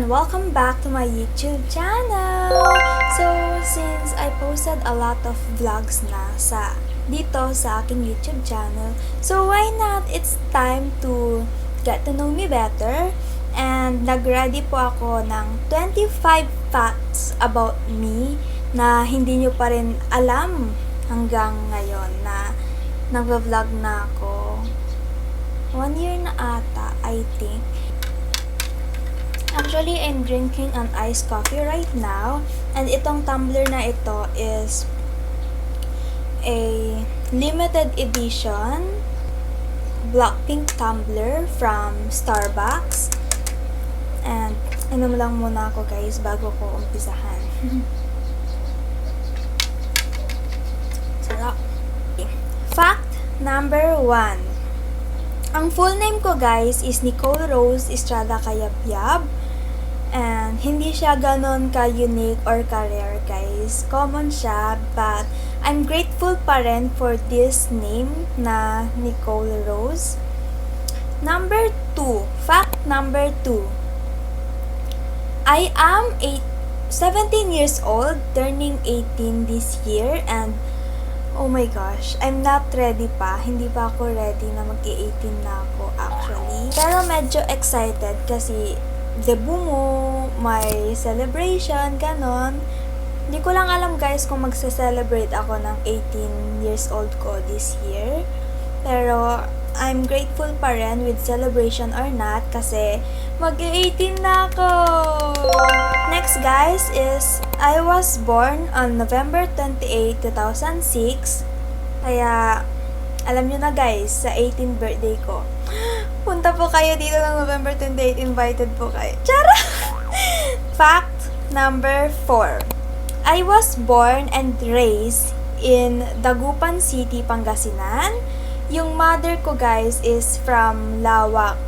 and welcome back to my YouTube channel! So, since I posted a lot of vlogs na dito sa aking YouTube channel, so why not it's time to get to know me better, and nag-ready po ako ng 25 facts about me na hindi nyo pa rin alam hanggang ngayon na nag-vlog na ako. 1 year na ata, I think. Actually, I'm drinking an iced coffee right now. And itong tumbler na ito is a limited edition Blackpink tumbler from Starbucks. And inom lang muna ako guys bago ko umpisahan. Sarap. Fact number 1. Ang full name ko guys is Nicole Rose Estrada Cayabyab. And hindi siya ganon ka-unique or ka-rare guys. Common siya, but I'm grateful pa rin for this name na Nicole Rose. Number 2. Fact number 2. I am 17 years old, turning 18 this year, and oh my gosh, I'm not ready pa. Hindi pa ako ready na mag-18 na ako actually. Pero medyo excited kasi debut mo, may celebration, ganon. Hindi ko lang alam guys kung magse-celebrate ako ng 18 years old ko this year. Pero I'm grateful pa rin with celebration or not kasi mag-18 na ako. Next guys is I was born on November 28, 2006. Kaya alam nyo na guys, sa 18th birthday ko. Punta po kayo dito ng November 28, invited po kayo. Tara! Fact number 4. I was born and raised in Dagupan City, Pangasinan. Yung mother ko guys is from Lawak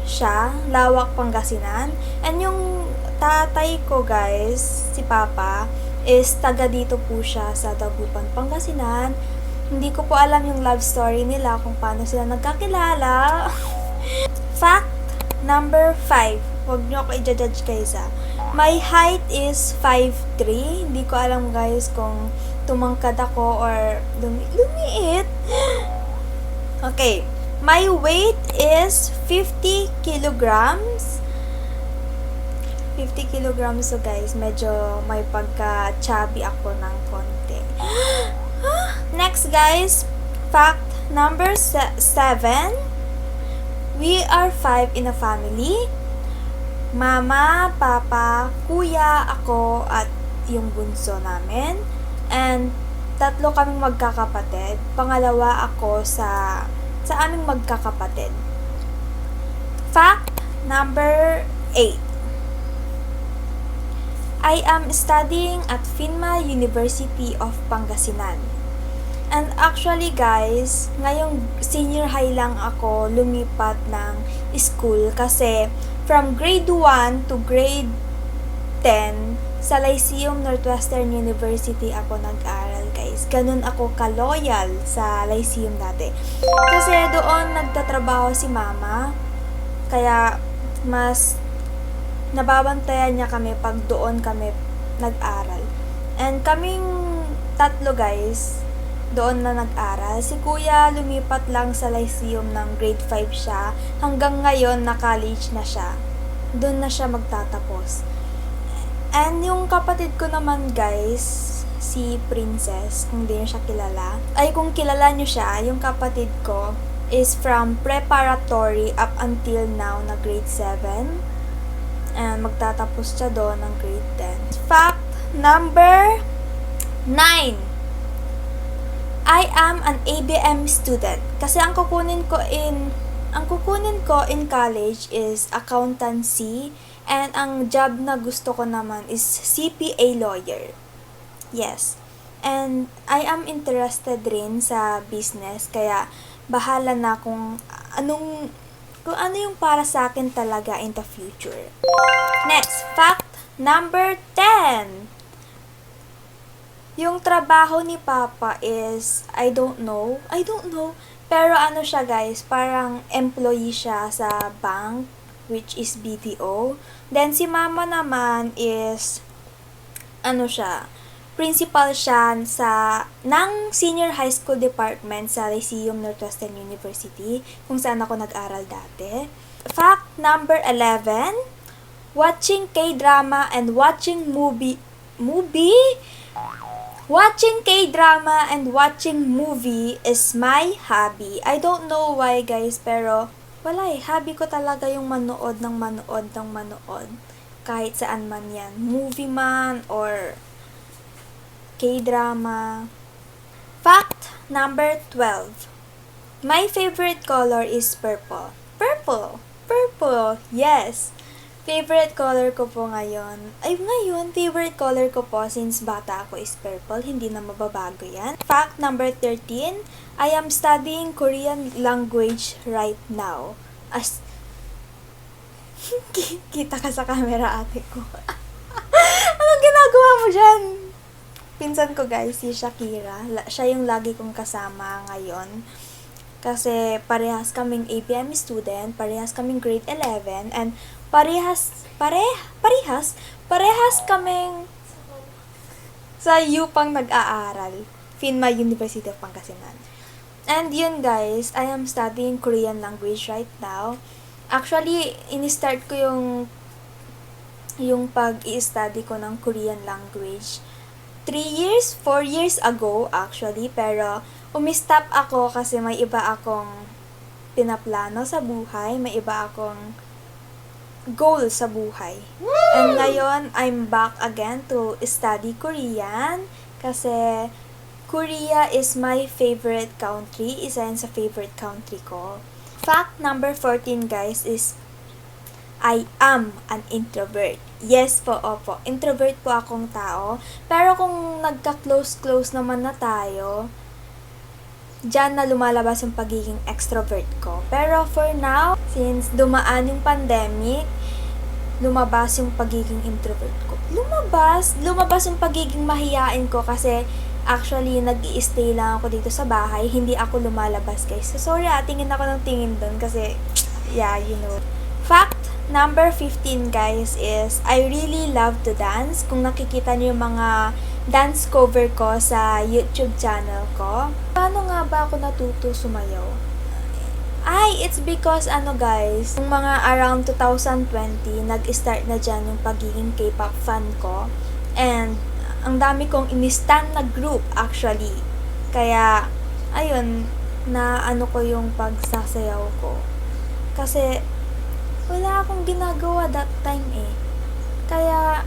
siya, Lawak, Pangasinan. And yung tatay ko guys, si Papa, is taga dito po siya sa Dagupan, Pangasinan. Hindi ko po alam yung love story nila kung paano sila nagkakilala. Fact number 5. Huwag nyo ako i-judge guys ha. My height is 5'3". Hindi ko alam guys kung tumangkad ako or lumiit. Okay. My weight is 50 kilograms. 50 kilograms so guys, medyo may pagka-chubby ako ng konti. Next guys, fact number 7. We are 5 in a family. Mama, papa, kuya, ako, at yung bunso namin. And 3 kaming magkakapatid. Pangalawa ako sa aming magkakapatid. Fact number 8. I am studying at FINMA University of Pangasinan. And actually guys, ngayong senior high lang ako lumipat ng school kasi from grade 1 to grade 10 sa Lyceum Northwestern University ako nag-aral guys. Ganun ako ka-loyal sa Lyceum dati. Kasi doon nagtatrabaho si mama, kaya mas nababantayan niya kami pag doon kami nag-aral. And kaming 3 guys, doon na nag-aral. Si kuya lumipat lang sa Lyceum ng grade 5 siya. Hanggang ngayon na college na siya. Doon na siya magtatapos. And yung kapatid ko naman guys, si Princess, kung di nyo siya kilala. Ay kung kilala nyo siya, yung kapatid ko is from preparatory up until now na grade 7. And magtatapos siya doon ng grade 10. Fact number 9. I am an ABM student. Kasi ang kukunin ko in college is accountancy, and ang job na gusto ko naman is CPA lawyer. Yes. And I am interested rin sa business, kaya bahala na kung ano yung para sa akin talaga in the future. Next, fact number 10. Yung trabaho ni Papa is, I don't know, pero ano siya guys, parang employee siya sa bank. which is BDO. Then si mama naman is, principal siya ng senior high school department sa Lyceum Northwestern University, kung saan ako nag-aral dati. Fact number 11, watching K-drama and watching Watching K-drama and watching movie is my hobby. I don't know why guys, pero wala hobby ko talaga yung manood. Kahit saan man yan. Movie man or K-drama. Fact number 12. My favorite color is purple. Purple, yes. Favorite color ko po ngayon. Favorite color ko po since bata ako is purple. Hindi na mababago yan. Fact number 13. I am studying Korean language right now. Kita ka sa camera, ate ko. Anong ginagawa mo dyan? Pinsan ko guys, si Shakira. Siya yung lagi kong kasama ngayon. Kasi parehas kaming APM student, parehas kaming grade 11, and parehas kaming sa UPang nag-aaral, FINMA University of Pangasinan. And yun guys, I am studying Korean language right now. Actually, ini-start ko yung pag-i-study ko ng Korean language 4 years ago actually, pero umistop ako kasi may iba akong pinaplano sa buhay, may iba akong goal sa buhay. And ngayon, I'm back again to study Korean kasi Korea is my favorite country. Isa yan sa favorite country ko. Fact number 14 guys is I am an introvert. Yes po, opo. Introvert po akong tao. Pero kung nagka-close naman na tayo, diyan na lumalabas yung pagiging extrovert ko. Pero for now, since dumaan yung pandemic, lumabas yung pagiging introvert ko. Lumabas yung pagiging mahiyain ko kasi actually nag-i-stay lang ako dito sa bahay. Hindi ako lumalabas guys. So sorry tingin ako ng tingin doon kasi yeah, you know. Fact number 15 guys is I really love to dance. Kung nakikita niyo yung mga dance cover ko sa YouTube channel ko. Paano nga ba ako natuto sumayaw? It's because guys, yung mga around 2020, nag-start na dyan yung pagiging K-pop fan ko. And ang dami kong inistan na group actually. Kaya, ayun, na ko yung pagsasayaw ko. Kasi, wala akong ginagawa that time Kaya,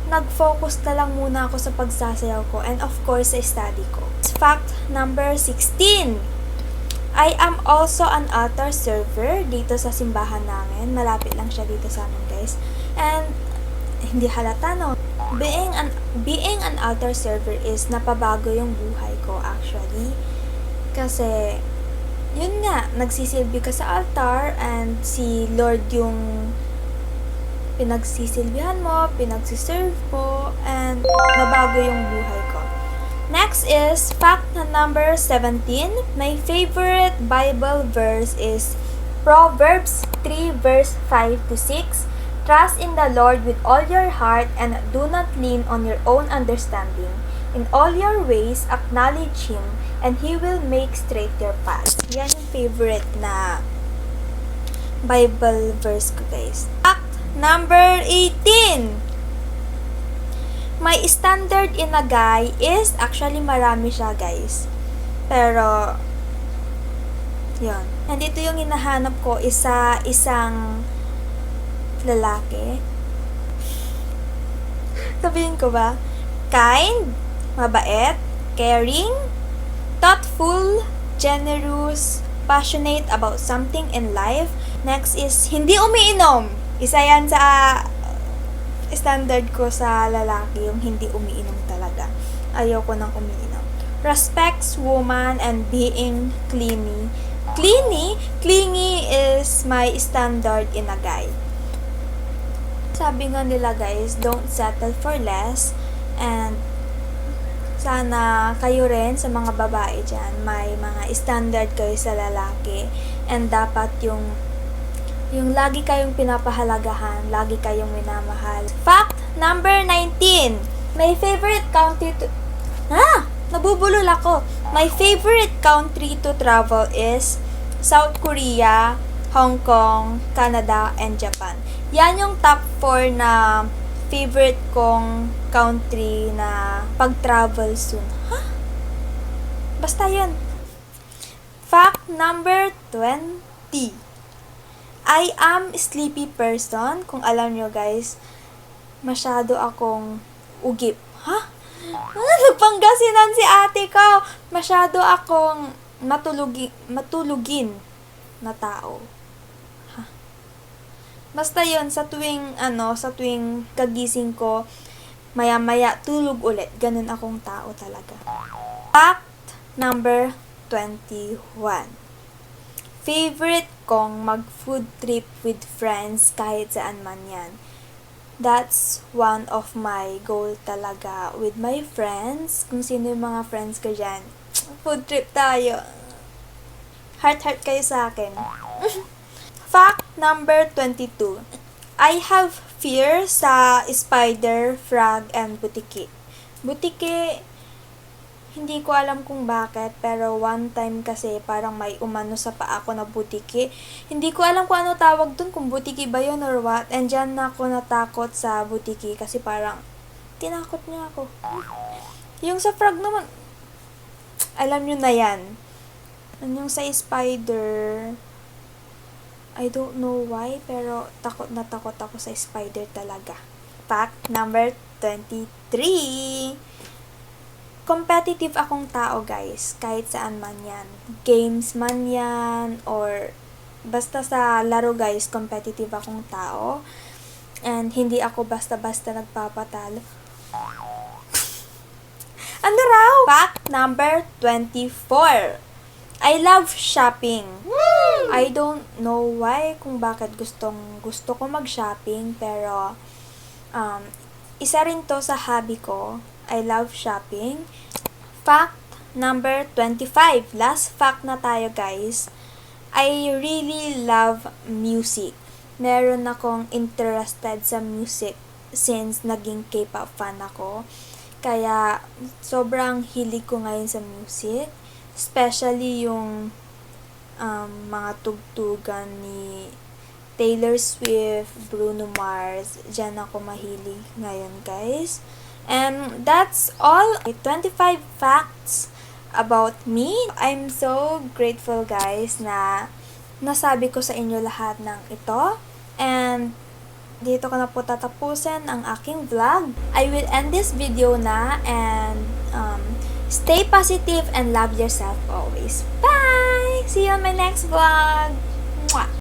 nag-focus na lang muna ako sa pagsasayaw ko and of course sa study ko. Fact number 16. I am also an altar server dito sa simbahan namin. Malapit lang siya dito sa amin guys. And hindi halata no. Being an altar server is napabago yung buhay ko actually. Kasi yun nga, nagsisilbi ka sa altar and si Lord yung pinagsisilbihan mo, pinagsiserve mo, and nabago yung buhay ko. Next is fact number 17. My favorite Bible verse is Proverbs 3 verse 5 to 6. Trust in the Lord with all your heart and do not lean on your own understanding. In all your ways, acknowledge Him and He will make straight your path. Yan yung favorite na Bible verse ko guys. Fact number 18. My standard in a guy is, actually marami siya guys. Pero, yun. And ito yung hinahanap ko, isang lalaki. Sabihin ko ba? Kind, mabait, caring, thoughtful, generous, passionate about something in life. Next is, hindi umiinom. Isa yan sa standard ko sa lalaki, yung hindi umiinom talaga. Ayoko nang umiinom. Respects woman and being clingy. Clingy is my standard in a guy. Sabi nga nila guys, don't settle for less. And sana kayo rin sa mga babae dyan, may mga standard kayo sa lalaki. And dapat yung Yung lagi kayong pinapahalagahan, lagi kayong minamahal. Fact number 19. My favorite country to... Nabubulol ako. My favorite country to travel is South Korea, Hong Kong, Canada, and Japan. Yan yung top 4 na favorite kong country na pag-travel soon. Basta yun. Fact number 20. I am sleepy person. Kung alam nyo guys, masyado akong ugip. Nagpanggasinan si ate ko. Masyado akong matulugin na tao. Basta yun, sa tuwing kagising ko, maya-maya, tulog ulit. Ganun akong tao talaga. Fact number 21. Favorite kong mag-food trip with friends kahit saan man yan. That's one of my goal talaga with my friends. Kung sino yung mga friends ko dyan, food trip tayo. Heart kayo sa akin. Fact number 22. I have fear sa spider, frog, and butiki. Butiki, hindi ko alam kung bakit, pero one time kasi parang may umano sa paa ko na butiki. Hindi ko alam kung ano tawag dun, kung butiki ba yun or what. And dyan na ako natakot sa butiki kasi parang tinakot niya ako. Yung sa frog naman, alam nyo na yan. Yung sa spider, I don't know why, pero takot na takot ako sa spider talaga. Fact number 23. Competitive akong tao guys, kahit saan man yan. Games man yan, or basta sa laro guys, competitive akong tao. And hindi ako basta-basta nagpapatalo. Ano raw? Fact number 24. I love shopping. I don't know why, kung bakit gusto ko mag-shopping, pero isa rin to sa hobby ko. I love shopping. Fact number 25. Last fact na tayo guys. I really love music. Meron akong interested sa music since naging K-pop fan ako. Kaya sobrang hilig ko ngayon sa music. Especially yung mga tugtugan ni Taylor Swift, Bruno Mars. Diyan ako mahilig ngayon guys. And that's all. 25 facts about me. I'm so grateful guys na nasabi ko sa inyo lahat ng ito. And dito ko na po tatapusin ang aking vlog. I will end this video na and stay positive and love yourself always. Bye! See you on my next vlog! Mwah!